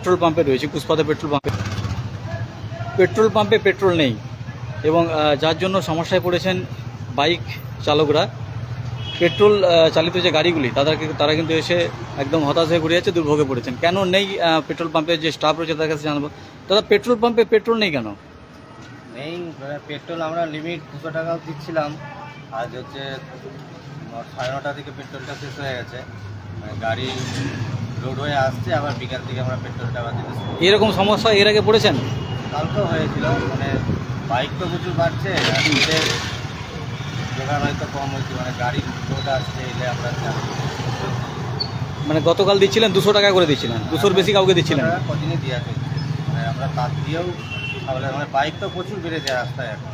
Petrol পাম্পে রয়েছে, কুসপাতা petrol পাম্পে পেট্রোল নেই এবং যার জন্য সমস্যায় পড়েছেন বাইক চালকরা। পেট্রোল চালিত যে গাড়িগুলি তারা কিন্তু এসে একদম হতাশ হয়ে ঘুরে যাচ্ছে, দুর্ভোগে পড়েছেন। কেন নেই পেট্রোল পাম্পের যে স্টাফ রয়েছে তার কাছে জানবো। দাদা, পেট্রোল পাম্পে পেট্রোল নেই কেন? নেই, পেট্রোল আমরা লিমিট 200 টাকাও দিচ্ছিলাম। আজ হচ্ছে 9:30 থেকে পেট্রোলটা শেষ হয়ে গেছে। গাড়ি লোড হয়ে আসছে, আবার বিকাল থেকে আমরা পেট্রোলটা আবার দিতে শুরু করি। এরকম সমস্যা এর আগে পড়েছেন? কালকেও হয়েছিল, বাইক তো প্রচুর বাড়ছে, আর তেলের জোগান হয়তো কম হয়েছে, গাড়ি লোড আসছে এলে আমরা গতকাল দিচ্ছিলেন 200 টাকা করে দিচ্ছিলেন, 200-র বেশি কাউকে দিচ্ছিলেন? কদিনই দিয়ে আছে। আমরা তার দিয়েও বাইক তো প্রচুর বেড়েছে রাস্তায় এখন।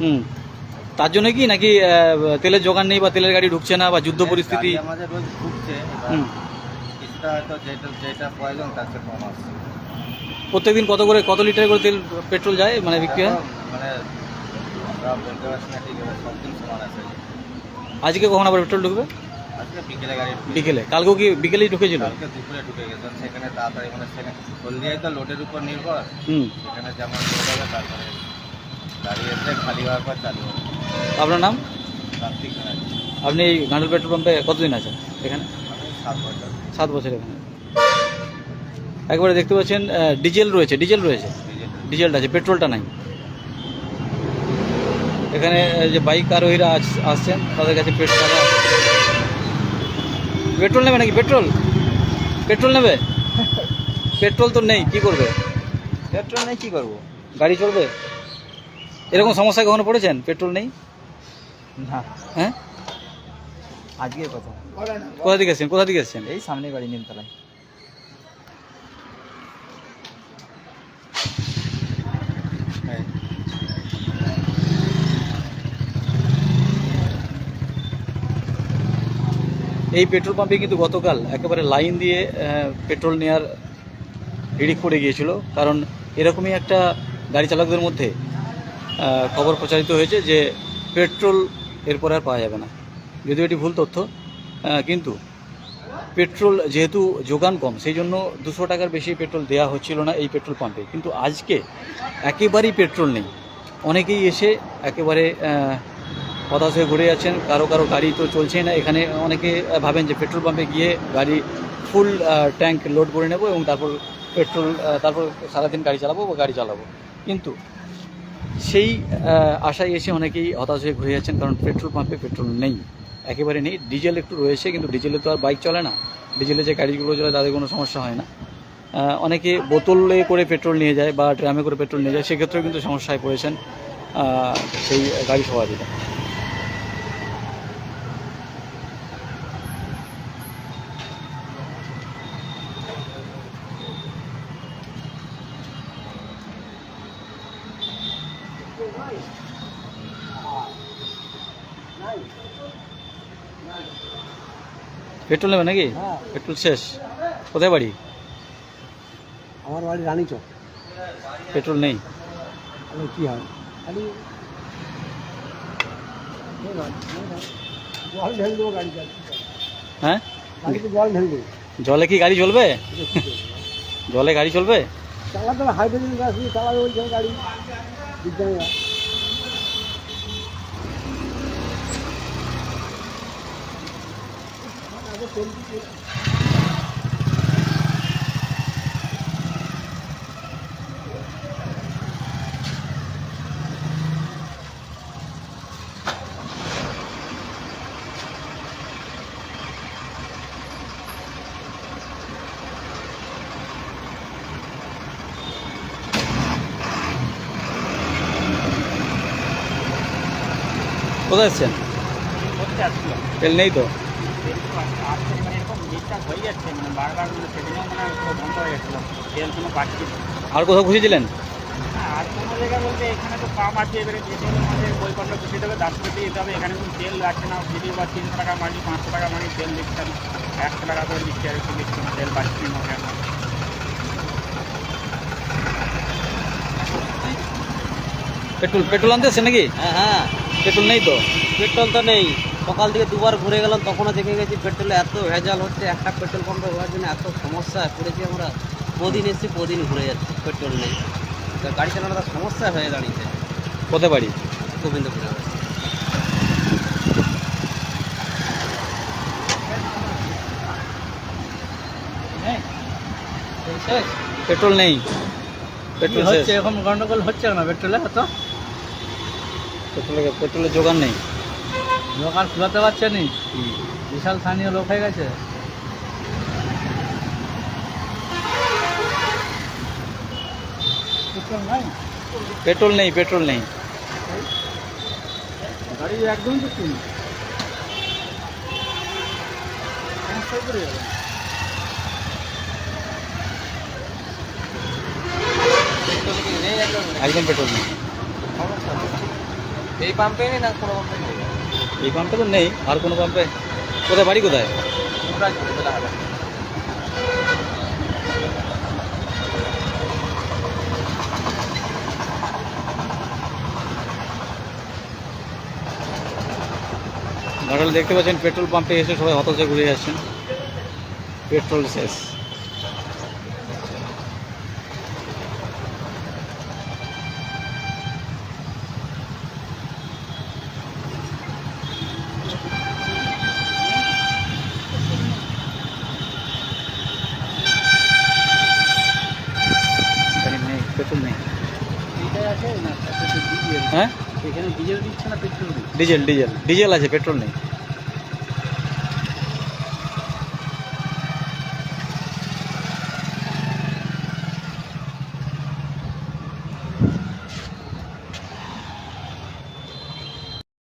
তার জন্য কি নাকি তেলের জোগান নেই বা তেলের গাড়ি ঢুকছে না বা যুদ্ধ পরিস্থিতি? আমাদের রোজ ঢুকছে, কিছুটা হয়তো যেটা প্রয়োজন তার চেয়ে কম আসছে। প্রত্যেকদিন কত লিটার করে তেল পেট্রোল যায় বিক্রি হয়? আমরা বলতে পারছি না ঠিক আছে, সব দিন সমান আছে। আজকে কখন আবার পেট্রোল ঢুকবে? আজকে বিকেলে গাড়ি বিকেলে? কালকেও কি বিকেলেই ঢুকেছিল? কালকে দুপুরে ঢুকে গেছে, সেখানে তাড়াতাড়ি সেখানে হলদিয়ায় তো লোডের উপর নির্ভর। সেখানে যেমন লোড হবে তারপরে গাড়ি এসে খালি হওয়ার পর চালু হবে। আপনার নাম? কার্তিক ব্যানার্জি। আপনি এই ঘাটাল পেট্রোল পাম্পে কতদিন আছেন এখানে? 7 বছর। 7 বছর এখানে। একবারে দেখতে পাচ্ছেন ডিজেল রয়েছে, ডিজেলটা আছে, পেট্রোলটা নাই। এখানে যে বাইক আরোহীরা আসছেন তাদের কাছে পেট্রোল নেবে নাকি? পেট্রোল নেবে? পেট্রোল তো নেই, কি করবে? পেট্রোল নেই, কি করবো? গাড়ি চলবে? এরকম সমস্যায় কখনো পড়েছেন পেট্রোল নেই? না। হ্যাঁ, আজকে কথা। কোথা থেকে এসেছেন? এই সামনে বাড়ি, নিমতলায়। এই পেট্রোল পাম্পে কিন্তু গতকাল একেবারে লাইন দিয়ে পেট্রোল নেওয়ার হিড়িক পড়ে গিয়েছিল, কারণ এরকমই একটা গাড়ি চালকদের মধ্যে খবর প্রচারিত হয়েছে যে পেট্রোল এরপর আর পাওয়া যাবে না। যদিও এটি ভুল তথ্য, কিন্তু পেট্রোল যেহেতু যোগান কম সেই জন্য 200 টাকার বেশি পেট্রোল দেওয়া হচ্ছিল না এই পেট্রোল পাম্পে। কিন্তু আজকে একেবারেই পেট্রোল নেই, অনেকেই এসে একেবারে হতাশ হয়ে ঘুরে যাচ্ছেন। কারো গাড়ি তো চলছেই না। এখানে অনেকে ভাবেন যে পেট্রোল পাম্পে গিয়ে গাড়ি ফুল ট্যাঙ্ক লোড করে নেব এবং তারপর সারাদিন গাড়ি চালাবো, কিন্তু সেই আশায় এসে অনেকেই হতাশ হয়ে ঘুরে যাচ্ছেন, কারণ পেট্রোল পাম্পে পেট্রোল নেই, একেবারে নেই। ডিজেল একটু রয়েছে, কিন্তু ডিজেলে তো আর বাইক চলে না, ডিজেলে যে গাড়িগুলো চলে তাদের কোনো সমস্যা হয় না। অনেকে বোতলে করে পেট্রোল নিয়ে যায় বা ড্রামে করে পেট্রোল নিয়ে যায়, সেক্ষেত্রেও কিন্তু সমস্যায় পড়েছেন সেই গাড়ি সওয়ারিরা। পেট্রোল নেবে নাকি? পেট্রোল শেষ। কোথায় বাড়ি? আমার বাড়ি রানীচক। পেট্রোল নেই, কি হয়? জল ঢেলে দেবো গাড়ি। হ্যাঁ, জল ঢেলে দেবো। জলে কি গাড়ি চলবে? জলে গাড়ি চলবে? চালাতে হবে, হাইড্রোজেন গ্যাস দিয়ে চালাবে বলছে গাড়ি বিজ্ঞানীরা। কোথায় এসছেন? তেল নেই তো? আর কোথাও খুঁজেছিলেন? আর কোনো জায়গা বলতে এখানে তো পাম্প আছে, এবারে পেট্রোলের মধ্যে বইপত্র বুঝিয়ে দেবে, 10 পেটে যেতে হবে। এখানে কিন্তু তেল লাগছে না, যদিও বা 300 টাকা মানি, 500 টাকা মানি তেল দিচ্ছেন, 100 টাকা করে দিচ্ছে, আর একটু দিচ্ছে না, তেল পাচ্ছি না কেন? পেট্রোল আনতে এসছেন নাকি? হ্যাঁ, পেট্রোল নেই তো? পেট্রোল তো নেই। সকাল থেকে দুবার ঘুরে গেলাম, তখনও দেখে গেছি পেট্রোলে এত ভেজাল হচ্ছে। একটা পেট্রোল পাম্পে হওয়ার জন্য এত সমস্যায় পড়েছি আমরা। প্রতিদিন এসছি প্রতিদিন ঘুরে যাচ্ছে, পেট্রোল নেই। তো গাড়ি চালানোটা সমস্যা হয়ে দাঁড়িয়েছে কোথায় বাড়ি? গোবিন্দপুরে। পেট্রোল নেই, পেট্রোল শেষ। হচ্ছে এখন গন্ডগোল হচ্ছে না পেট্রোলে, হতো পেট্রোলের জোগান নেই। দোকান খোলাতে পারছে নি, বিশাল স্থানীয় লোক হয়ে গেছে। পেট্রোল নেই, পেট্রোল নেই। গাড়ি একদম তো শুনি একদম পেট্রোল নেই। এই পাম্পে নেই না কোনো পাম্পে নেই? এই পাম্পে তো নেই, আর কোনো পাম্পে? কোথায় বাড়ি কোথায়? ঘাটালে দেখতে পাচ্ছেন পেট্রোল পাম্পে এসে সবাই হতাশে ঘুরে যাচ্ছেন, পেট্রোল শেষ। এখানে নেই, পেট্রোল নেই। এইটাই আছে না, ডিজেল। হ্যাঁ, এখানে ডিজেল দিচ্ছে না পেট্রোল দিচ্ছে? ডিজেল ডিজেল ডিজেল আছে, পেট্রোল নেই।